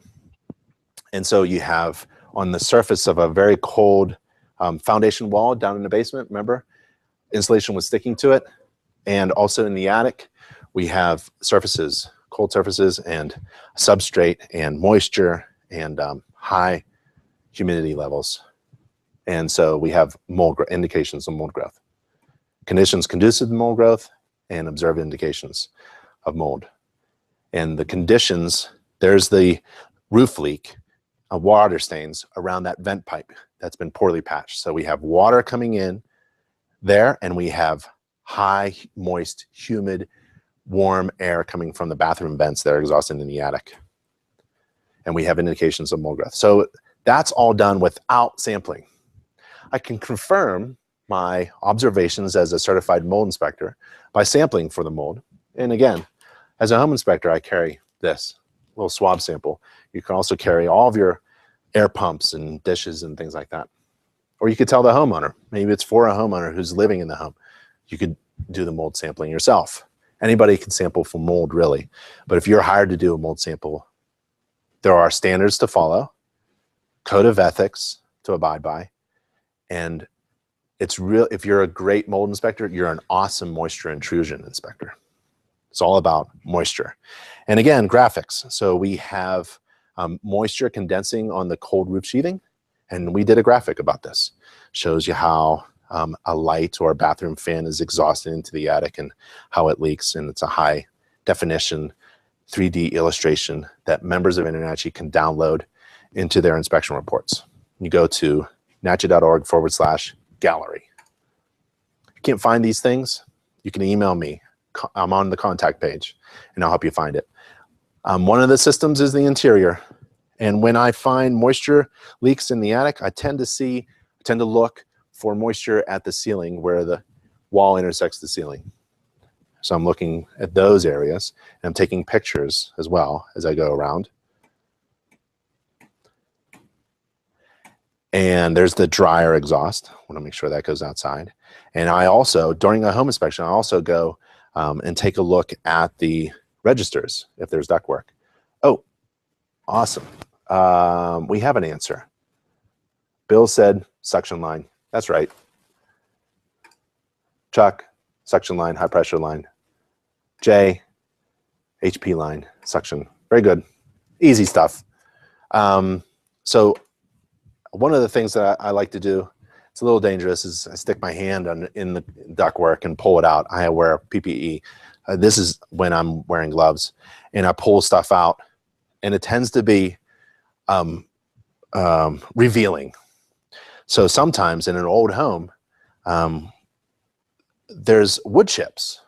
And so you have on the surface of a very cold foundation wall down in the basement, remember, insulation was sticking to it. And also in the attic, we have surfaces, cold surfaces and substrate and moisture and high humidity levels. And so we have indications of mold growth. Conditions conducive to mold growth and observed indications of mold. And the conditions, there's the roof leak, water stains around that vent pipe that's been poorly patched. So we have water coming in there, and we have high, moist, humid, warm air coming from the bathroom vents that are exhausted in the attic. And we have indications of mold growth. So that's all done without sampling. I can confirm my observations as a certified mold inspector by sampling for the mold. And again, as a home inspector, I carry this little swab sample. You can also carry all of your air pumps and dishes and things like that. Or you could tell the homeowner, maybe it's for a homeowner who's living in the home. You could do the mold sampling yourself. Anybody can sample for mold, really. But if you're hired to do a mold sample, there are standards to follow, code of ethics to abide by, and it's real. If you're a great mold inspector, you're an awesome moisture intrusion inspector. It's all about moisture. And again, graphics. So we have moisture condensing on the cold roof sheathing, and we did a graphic about this. Shows you how a light or a bathroom fan is exhausted into the attic and how it leaks, and it's a high definition 3D illustration that members of InterNACHI can download into their inspection reports. You go to nachi.org/gallery. If you can't find these things, you can email me. I'm on the contact page, and I'll help you find it. One of the systems is the interior, and when I find moisture leaks in the attic, I tend to look for moisture at the ceiling where the wall intersects the ceiling. So I'm looking at those areas, and I'm taking pictures as well as I go around. And there's the dryer exhaust. I want to make sure that goes outside. And I also, during a home inspection, I also go and take a look at the registers if there's ductwork. Oh, awesome. We have an answer. Bill said suction line. That's right. Chuck, suction line, high pressure line. Jay, HP line, suction. Very good. Easy stuff. So one of the things that I like to do, it's a little dangerous, is I stick my hand in the ductwork and pull it out. I wear PPE. This is when I'm wearing gloves, and I pull stuff out, and it tends to be revealing. So sometimes in an old home, there's wood chips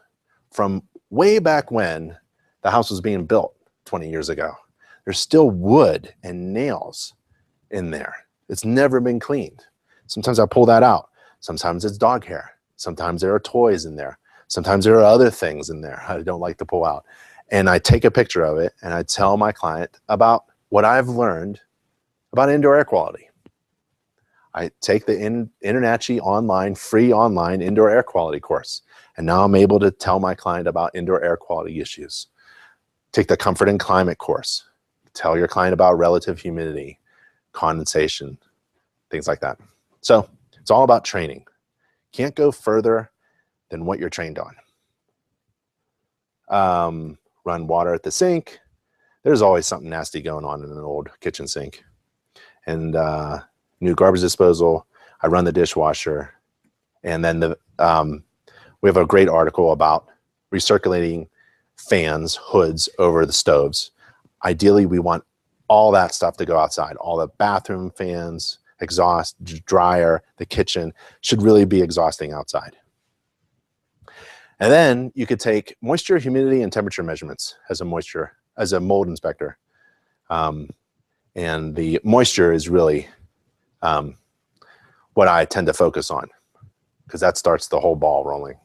from way back when the house was being built 20 years ago. There's still wood and nails in there. It's never been cleaned. Sometimes I pull that out. Sometimes it's dog hair. Sometimes there are toys in there. Sometimes there are other things in there I don't like to pull out. And I take a picture of it, and I tell my client about what I've learned about indoor air quality. I take the InterNACHI online, free online indoor air quality course. And now I'm able to tell my client about indoor air quality issues. Take the comfort and climate course. Tell your client about relative humidity, condensation, things like that. So it's all about training. Can't go further than what you're trained on. Run water at the sink. There's always something nasty going on in an old kitchen sink. And new garbage disposal, I run the dishwasher, and then we have a great article about recirculating fans, hoods over the stoves. Ideally, we want all that stuff to go outside. All the bathroom fans, exhaust, dryer, the kitchen should really be exhausting outside. And then you could take moisture, humidity, and temperature measurements as a mold inspector. And the moisture is really what I tend to focus on, because that starts the whole ball rolling.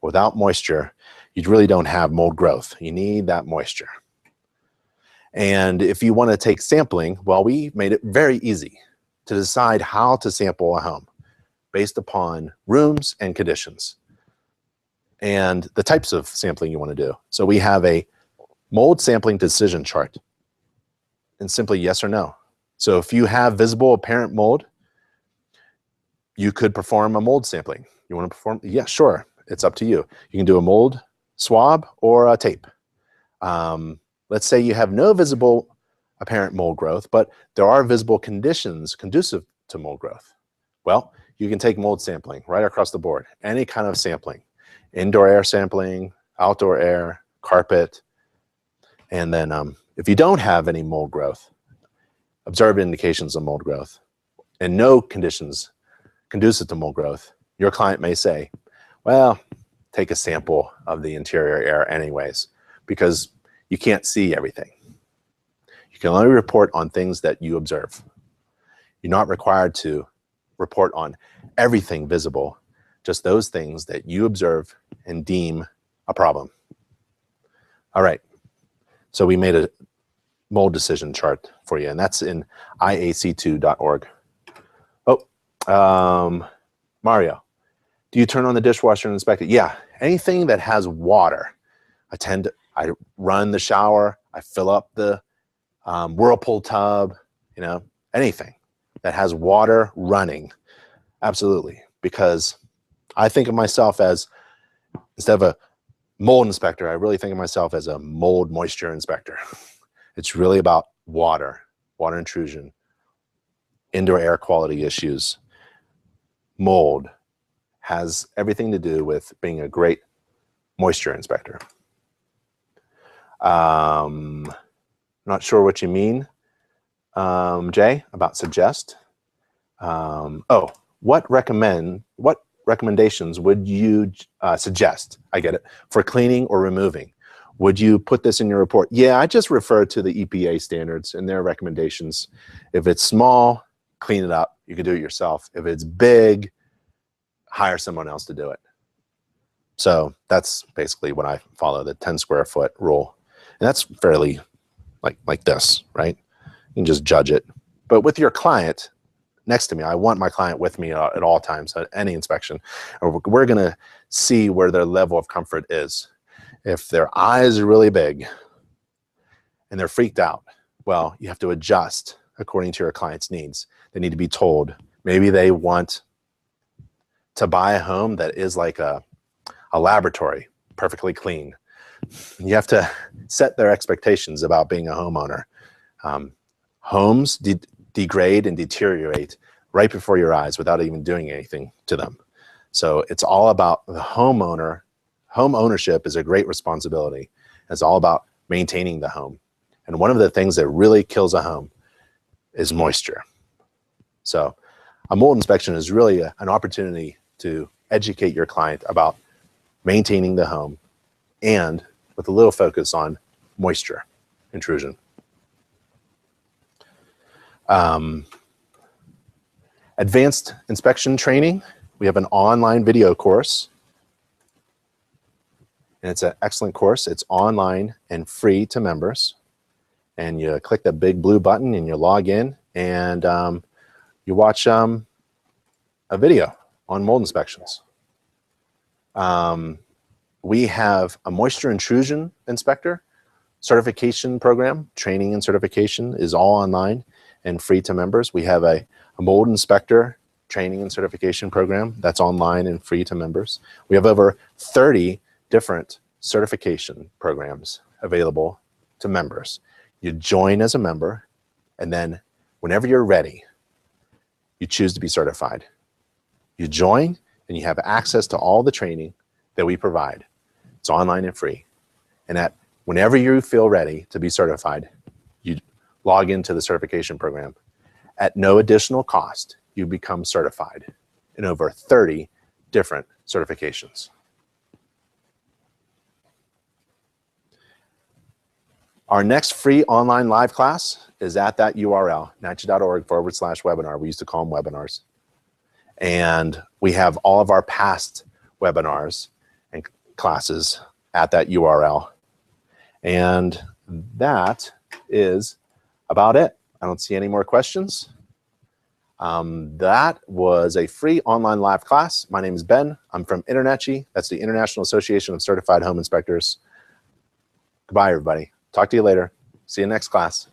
Without moisture, you really don't have mold growth. You need that moisture. And if you want to take sampling, well, we made it very easy to decide how to sample a home based upon rooms and conditions and the types of sampling you want to do. So we have a mold sampling decision chart, and simply yes or no. So if you have visible apparent mold, you could perform a mold sampling. You want to perform? Yeah, sure. It's up to you. You can do a mold swab or a tape. Let's say you have no visible apparent mold growth, but there are visible conditions conducive to mold growth. Well, you can take mold sampling right across the board, any kind of sampling, indoor air sampling, outdoor air, carpet. And then if you don't have any mold growth, observed indications of mold growth, and no conditions conducive to mold growth, your client may say, well, take a sample of the interior air anyways, because you can't see everything. You can only report on things that you observe. You're not required to report on everything visible, just those things that you observe and deem a problem. All right, so we made a mold decision chart for you, and that's in iac2.org. Oh, Mario, do you turn on the dishwasher and inspect it? Yeah, anything that has water. I run the shower, I fill up the Whirlpool tub, anything that has water running, absolutely. Because I think of myself as, instead of a mold inspector, I really think of myself as a mold moisture inspector. It's really about water intrusion, indoor air quality issues. Mold has everything to do with being a great moisture inspector. Not sure what you mean, Jay, about suggest. What recommendations would you suggest? I get it. For cleaning or removing. Would you put this in your report? Yeah, I just refer to the EPA standards and their recommendations. If it's small, clean it up. You can do it yourself. If it's big, hire someone else to do it. So that's basically what I follow, the 10 square foot rule. And that's fairly like this, right? You can just judge it. But with your client next to me, I want my client with me at all times, at any inspection. We're going to see where their level of comfort is. If their eyes are really big and they're freaked out, well, you have to adjust according to your client's needs. They need to be told. Maybe they want to buy a home that is like a laboratory, perfectly clean. You have to set their expectations about being a homeowner. Homes degrade and deteriorate right before your eyes without even doing anything to them. So it's all about the homeowner. Home ownership is a great responsibility. It's all about maintaining the home. And one of the things that really kills a home is moisture. So a mold inspection is really an opportunity to educate your client about maintaining the home, and with a little focus on moisture intrusion. Advanced inspection training. We have an online video course, and it's an excellent course. It's online and free to members. And you click the big blue button and you log in, and you watch a video on mold inspections. We have a moisture intrusion inspector certification program. Training and certification is all online and free to members. We have a mold inspector training and certification program that's online and free to members. We have over 30 different certification programs available to members. You join as a member, and then whenever you're ready, you choose to be certified. You join and you have access to all the training that we provide. It's online and free. And whenever you feel ready to be certified, you log into the certification program. At no additional cost, you become certified in over 30 different certifications. Our next free online live class is at that URL, NYCHA.org/webinar. We used to call them webinars. And we have all of our past webinars and classes at that URL. And that is about it. I don't see any more questions. That was a free online live class. My name is Ben. I'm from INTERNECHI. That's the International Association of Certified Home Inspectors. Goodbye, everybody. Talk to you later. See you next class.